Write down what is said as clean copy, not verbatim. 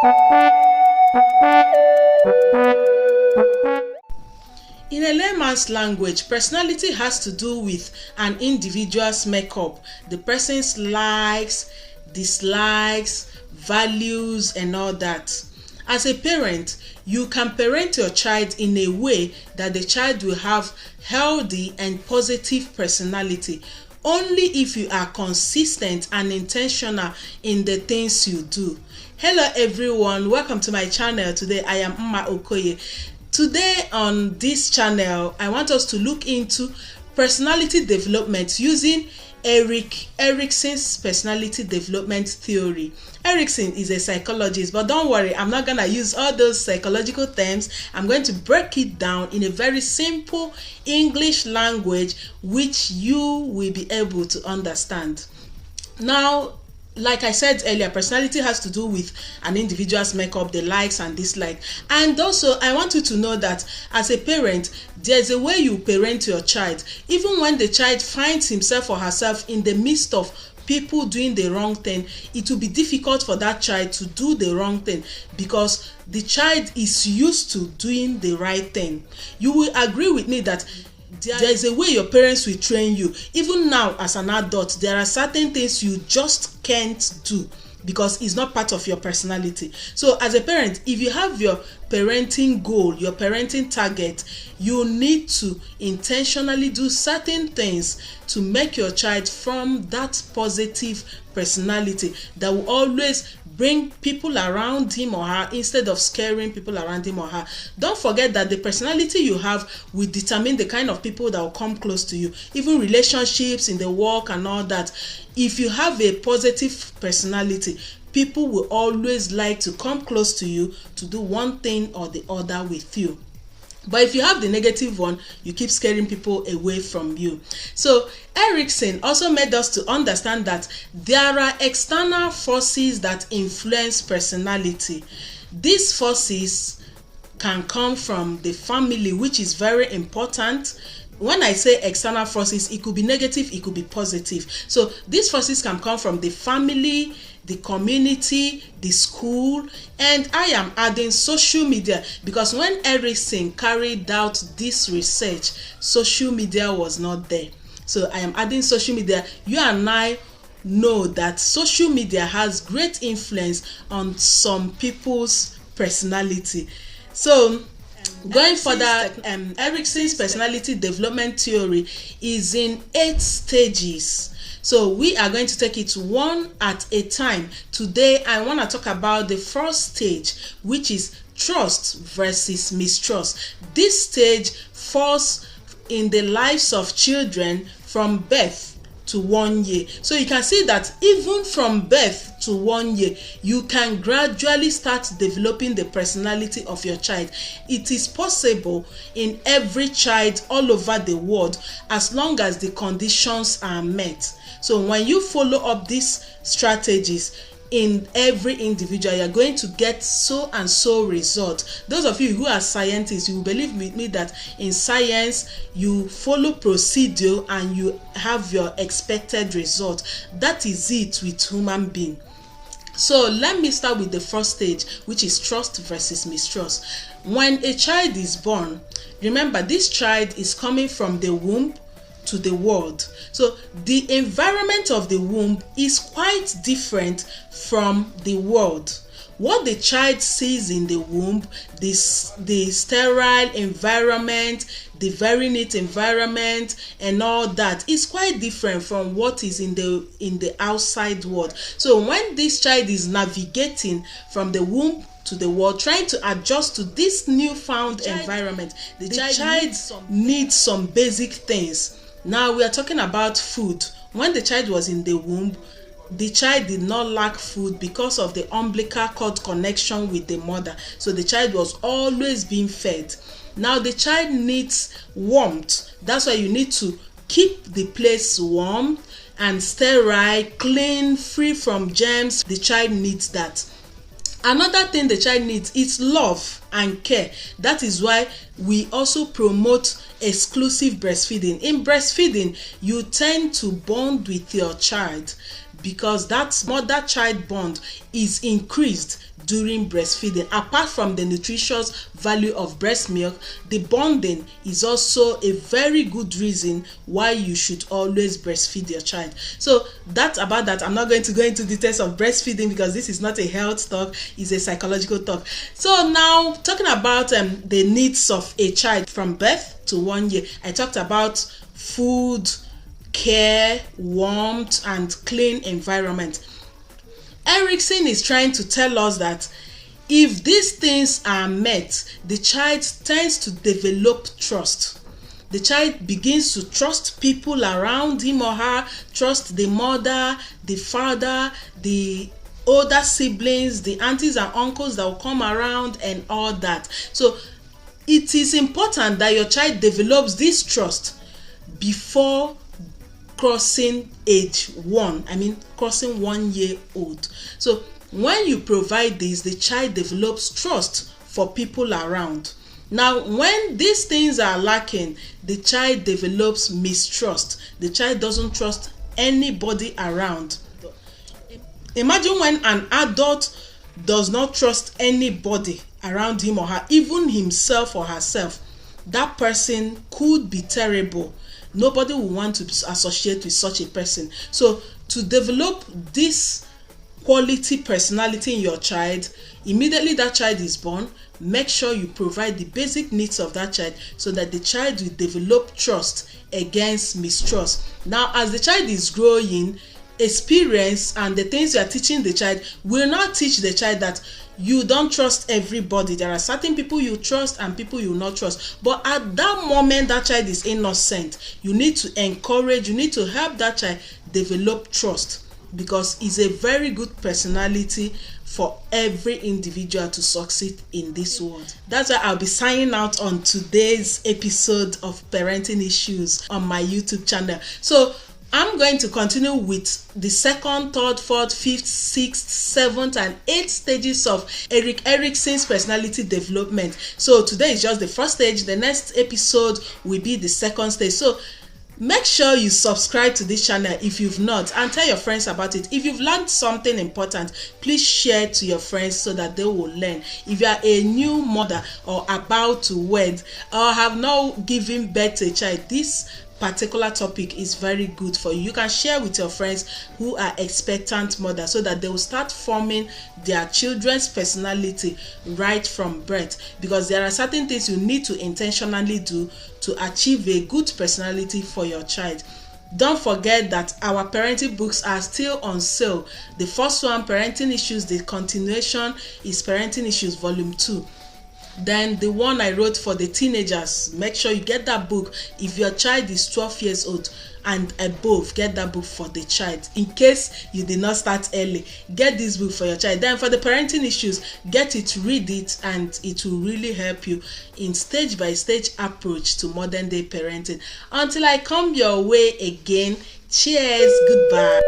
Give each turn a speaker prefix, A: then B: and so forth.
A: In a layman's language, personality has to do with an individual's makeup, the person's likes, dislikes, values, and all that. As a parent, you can parent your child in a way that the child will have healthy and positive personality only if you are consistent and intentional in the things you do. Hello everyone, welcome to my channel. Today I am Mma Okoye. Today on this channel, I want us to look into personality development using Eric Erickson's personality development theory. Erickson is a psychologist, but don't worry, I'm not going to use all those psychological terms. I'm going to break it down in a very simple English language which you will be able to understand. Now, like I said earlier, personality has to do with an individual's makeup, the likes and dislikes. And also, I want you to know that as a parent, there's a way you parent your child. Even when the child finds himself or herself in the midst of people doing the wrong thing, it will be difficult for that child to do the wrong thing because the child is used to doing the right thing. You will agree with me that there is a way your parents will train you. Even now as an adult, there are certain things you just can't do because it's not part of your personality. So as a parent, if you have your parenting goal, your parenting target, you need to intentionally do certain things to make your child from that positive personality that will always bring people around him or her instead of scaring people around him or her. Don't forget that the personality you have will determine the kind of people that will come close to you, even relationships in the work and all that. If you have a positive personality, people will always like to come close to you to do one thing or the other with you. But if you have the negative one, you keep scaring people away from you. So Erickson also made us to understand that there are external forces that influence personality. These forces can come from the family, which is very important. When I say external forces, it could be negative, it could be positive. So these forces can come from the family, the community, the school, and I am adding social media because when Erickson carried out this research, social media was not there. So I am adding social media. You and I know that social media has great influence on some people's personality. So going further, Erickson's personality development theory is in 8 stages. So we are going to take it one at a time. Today, I want to talk about the first stage, which is trust versus mistrust. This stage falls in the lives of children from birth to 1 year. So you can see that even from birth to 1 year, you can gradually start developing the personality of your child. It is possible in every child all over the world as long as the conditions are met. So when you follow up these strategies in every individual, you're going to get so and so results. Those of you who are scientists, you will believe with me that in science, you follow procedure and you have your expected result. That is it with human being. So let me start with the first stage, which is trust versus mistrust. When a child is born, remember this child is coming from the womb to the world. So the environment of the womb is quite different from the world. What the child sees in the womb, the sterile environment, the very neat environment and all that is quite different from what is in the outside world. So when this child is navigating from the womb to the world, trying to adjust to this newfound environment, the child needs some basic things. Now we are talking about food. When the child was in the womb, the child did not lack food because of the umbilical cord connection with the mother. So the child was always being fed. Now the child needs warmth. That's why you need to keep the place warm and sterile, clean, free from germs. The child needs that. Another thing the child needs is love and care. That is why we also promote exclusive breastfeeding. In breastfeeding, you tend to bond with your child. because that mother-child bond is increased during breastfeeding. Apart from the nutritious value of breast milk, the bonding is also a very good reason why you should always breastfeed your child. So that's about that. I'm not going to go into details of breastfeeding because this is not a health talk, it's a psychological talk. So now talking about the needs of a child from birth to 1 year, I talked about food, care, warmth, and clean environment. Erickson is trying to tell us that if these things are met, the child tends to develop trust. The child begins to trust people around him or her, trust the mother, the father, the older siblings, the aunties and uncles that will come around and all that. So it is important that your child develops this trust before crossing age 1, crossing 1 year old. So when you provide this, the child develops trust for people around. Now when these things are lacking, the child develops mistrust. The child doesn't trust anybody around. Imagine when an adult does not trust anybody around him or her, even himself or herself. That person could be terrible. Nobody will want to associate with such a person. So to develop this quality personality in your child, immediately that child is born, make sure you provide the basic needs of that child so that the child will develop trust against mistrust. Now as the child is growing, experience and the things you are teaching the child will not teach the child that you don't trust everybody. There are certain people you trust and people you not trust. But at that moment that child is innocent, you need to encourage, you need to help that child develop trust, because it's a very good personality for every individual to succeed in this world. That's why I'll be signing out on today's episode of Parenting Issues on my YouTube channel. So I'm going to continue with the second, third, fourth, fifth, sixth, seventh, and eighth stages of Eric Erickson's personality development. So today is just the first stage. The next episode will be the second stage. So make sure you subscribe to this channel if you've not, and tell your friends about it. If you've learned something important, please share it to your friends so that they will learn. If you are a new mother or about to wed or have not given birth to a child, this particular topic is very good for you. You can share with your friends who are expectant mothers so that they will start forming their children's personality right from birth, because there are certain things you need to intentionally do to achieve a good personality for your child. Don't forget that our parenting books are still on sale. The first one, Parenting Issues, the continuation is Parenting Issues Volume 2. Then the one I wrote for the teenagers, make sure you get that book. If your child is 12 years old and above, get that book for the child. In case you did not start early, get this book for your child. Then for the parenting issues, get it, read it, and it will really help you in stage by stage approach to modern day parenting. Until I come your way again, cheers, goodbye.